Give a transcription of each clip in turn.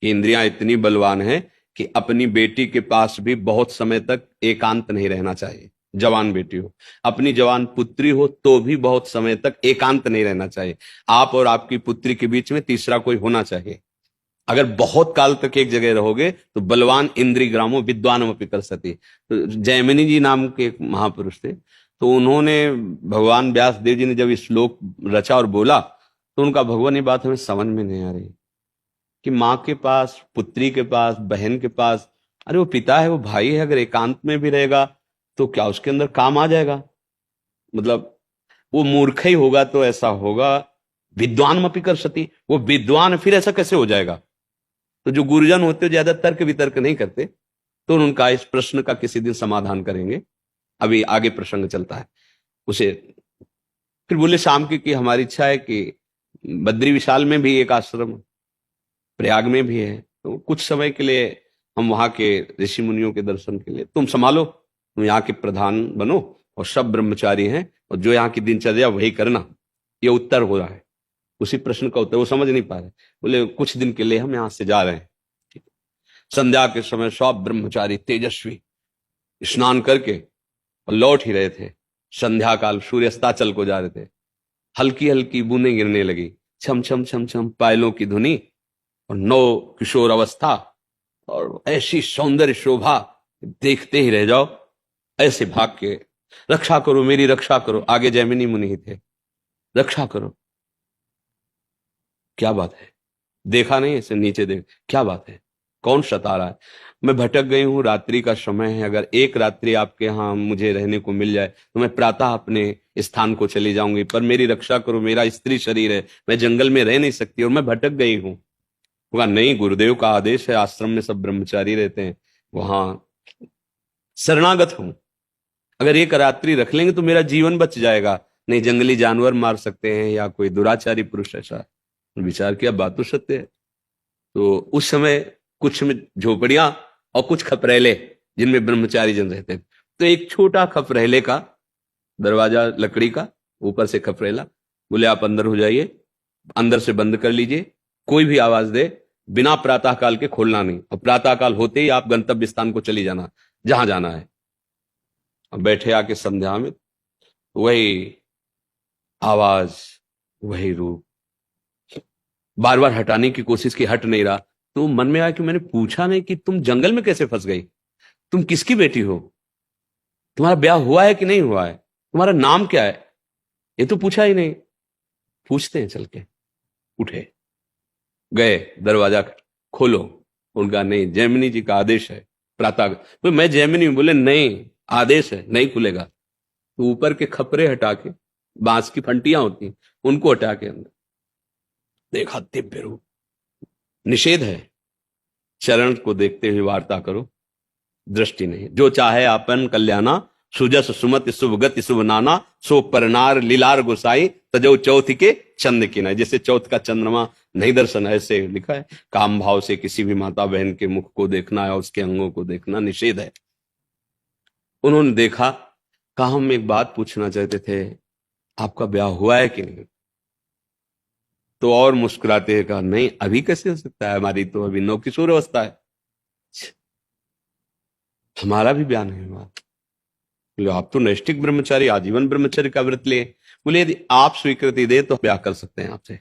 कि इंद्रियां इतनी बलवान हैं कि अपनी बेटी के पास भी बहुत समय तक एकांत नहीं रहना चाहिए। जवान बेटी हो, अपनी जवान पुत्री हो तो भी बहुत समय तक एकांत नहीं रहना चाहिए। आप और आपकी पुत्री के बीच में तीसरा कोई होना चाहिए। अगर बहुत काल तक एक जगह रहोगे तो बलवान इंद्री ग्रामो विद्वानमपि करसति। तो जैमिनी जी नाम के एक महापुरुष थे, तो उन्होंने, भगवान व्यास देव जी ने जब इस श्लोक रचा और बोला तो उनका, भगवान ये बात हमें समझ में नहीं आ रही कि माँ के पास, पुत्री के पास, बहन के पास, अरे वो पिता है, वो भाई है, अगर एकांत में भी रहेगा तो क्या उसके अंदर काम आ जाएगा? मतलब वो मूर्ख ही होगा तो ऐसा होगा। विद्वान मपि करसति, वो विद्वान फिर ऐसा कैसे हो जाएगा? तो जो गुरुजन होते ज्यादा तर्क वितर्क नहीं करते, तो उनका इस प्रश्न का किसी दिन समाधान करेंगे। अभी आगे प्रसंग चलता है उसे। फिर बोले शाम की हमारी इच्छा है कि बद्री विशाल में भी एक आश्रम, प्रयाग में भी है, तो कुछ समय के लिए हम वहां के ऋषि मुनियों के दर्शन के लिए, तुम संभालो, तुम यहाँ के प्रधान बनो और सब ब्रह्मचारी हैं और जो यहाँ की दिनचर्या वही करना। ये उत्तर हो रहा है, उसी प्रश्न का उत्तर। वो समझ नहीं पा रहे, बोले कुछ दिन के लिए हम यहां से जा रहे हैं। ठीक। संध्या के समय सब ब्रह्मचारी तेजस्वी स्नान करके और लौट ही रहे थे। संध्या काल, सूर्यास्ताचल को जा रहे थे। हल्की हल्की बूंदें गिरने लगी, छम छम छम छम पायलों की धुनी, और नौ किशोर अवस्था और ऐसी सौंदर्य शोभा, देखते ही रह जाओ। ऐसे भाग के, रक्षा करो मेरी, रक्षा करो। आगे जैमिनी मुनि ही थे, रक्षा करो। क्या बात है? देखा नहीं ऐसे नीचे देख, क्या बात है, कौन सता रहा है? मैं भटक गई हूं, रात्रि का समय है, अगर एक रात्रि आपके यहां मुझे रहने को मिल जाए तो मैं प्रातः अपने स्थान को चली जाऊंगी, पर मेरी रक्षा करो, मेरा स्त्री शरीर है, मैं जंगल में रह नहीं सकती और मैं भटक गई हूं। बोला नहीं, गुरुदेव का आदेश है, आश्रम में सब ब्रह्मचारी रहते हैं, वहां शरणागत हूं, अगर एक रात्रि रख लेंगे तो मेरा जीवन बच जाएगा। नहीं, जंगली जानवर मार सकते हैं या कोई दुराचारी पुरुष ऐसा। विचार किया, बात तो सत्य है। तो उस समय कुछ में झोपड़ियां और कुछ खपरेले जिनमें ब्रह्मचारी जन रहते हैं। तो एक छोटा खपरेले का दरवाजा लकड़ी का, ऊपर से खपरेला, बोले आप अंदर हो जाइए, अंदर से बंद कर लीजिए, कोई भी आवाज दे बिना प्रातः काल के खोलना नहीं, और प्रातः काल होते ही आप गंतव्य स्थान को चली जाना जहां जाना है। अब बैठे आके संध्या में, वही आवाज, वही रूप, बार बार हटाने की कोशिश की, हट नहीं रहा। तो मन में आया कि मैंने पूछा नहीं कि तुम जंगल में कैसे फंस गई, तुम किसकी बेटी हो, तुम्हारा ब्याह हुआ है कि नहीं हुआ है, तुम्हारा नाम क्या है, ये तो पूछा ही नहीं। पूछते हैं चल के। उठे, गए, दरवाजा खोलो, उनका नहीं, जैमिनी जी का आदेश है प्रातः। तो मैं जैमिनी हूं, बोले नहीं, आदेश है, नहीं खुलेगा। तो ऊपर के खपरे हटा के, बांस की फंटियां होती उनको हटा के अंदर देखा, दिव्य रूप। निषेध है, चरण को देखते हुए वार्ता करो, दृष्टि नहीं। जो चाहे आपन कल्याणा, सुजस सुमति शुभ गति शुभ नाना, सो परनार लीलार गोसाई, तजो चौथ के चंद की ना। जैसे चौथ का चंद्रमा नहीं दर्शन, ऐसे लिखा है। काम भाव से किसी भी माता बहन के मुख को देखना या उसके अंगों को देखना निषेध है। उन्होंने देखा, कहा हम एक बात पूछना चाहते थे, आपका ब्याह हुआ है कि नहीं? तो और मुस्कुराते हैं कहा, नहीं अभी कैसे हो सकता है, हमारी तो अभी नौ किशोर अवस्था है, हमारा भी ब्याह नहीं हुआ। बोले आप तो नैष्ठिक ब्रह्मचारी, आजीवन ब्रह्मचर्य का व्रत लिए। बोले यदि आप स्वीकृति दे तो ब्याह कर सकते हैं आपसे।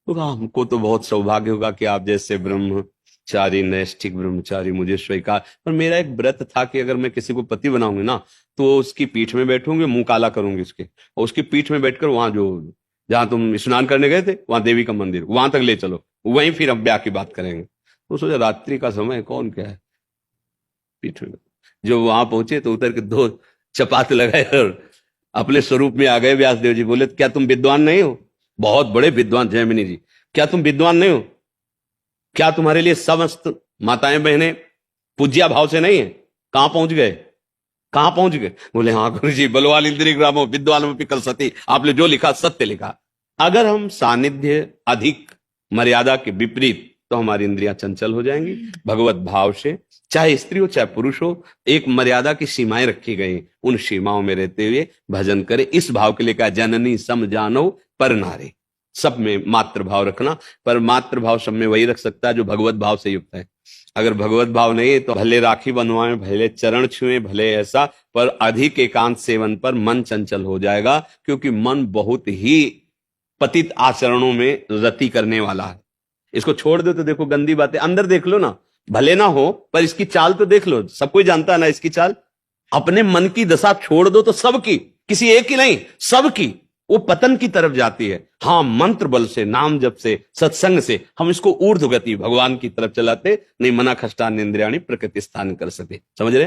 तो कहा हमको तो बहुत सौभाग्य होगा कि आप जैसे ब्रह्मचारी, नैष्ठिक ब्रह्मचारी मुझे स्वीकार, पर मेरा एक व्रत था कि अगर मैं किसी को पति बनाऊंगी ना तो उसकी पीठ में बैठूंगी, मुंह काला करूंगी उसके, और उसकी पीठ में बैठकर वहां जो, जहां तुम स्नान करने गए थे वहां देवी का मंदिर, वहां तक ले चलो, वहीं फिर हम ब्याह की बात करेंगे। तो सोचा रात्रि का समय, कौन क्या है, पीठ में। जो वहां पहुंचे तो उतर के दो चपात लगाए और अपने स्वरूप में आ गए। व्यास देव जी बोले क्या तुम विद्वान नहीं हो? बहुत बड़े विद्वान जैमिनी जी, क्या तुम विद्वान नहीं हो? क्या तुम्हारे लिए समस्त माताएं बहनें पूज्या भाव से नहीं है? कहां पहुंच गए, कहां पहुंच गए? बोले हाँ गुरु जी, बलवान इंद्रिय ग्रामो विद्वान कल सती, आपने जो लिखा सत्य लिखा। अगर हम सानिध्य अधिक मर्यादा के विपरीत, तो हमारी इंद्रियां चंचल हो जाएंगी। भगवत भाव से, चाहे स्त्री हो चाहे पुरुष हो, एक मर्यादा की सीमाएं रखी गई, उन सीमाओं में रहते हुए भजन करें। इस भाव के लिए कहा, जननी सम जानो पर नारे, सब में मात्र भाव रखना, पर मात्र भाव सब में वही रख सकता है जो भगवत भाव से युक्त है। अगर भगवत भाव नहीं है तो भले राखी बनवाएं, भले चरण छुएं, भले ऐसा, पर अधिक एकांत सेवन पर मन चंचल हो जाएगा, क्योंकि मन बहुत ही पतित आचरणों में रति करने वाला है। इसको छोड़ दो तो देखो गंदी बातें, अंदर देख लो ना, भले ना हो पर इसकी चाल तो देख लो, सब कोई जानता है ना इसकी चाल। अपने मन की दशा छोड़ दो तो सबकी, किसी एक की नहीं, सबकी वो पतन की तरफ जाती है। हाँ, मंत्र बल से, नाम जप से, सत्संग से हम इसको ऊर्ध्व गति भगवान की तरफ चलाते, नहीं मना खष्टान इंद्रियाणी प्रकृति स्थान कर सके। समझ रहे हैं?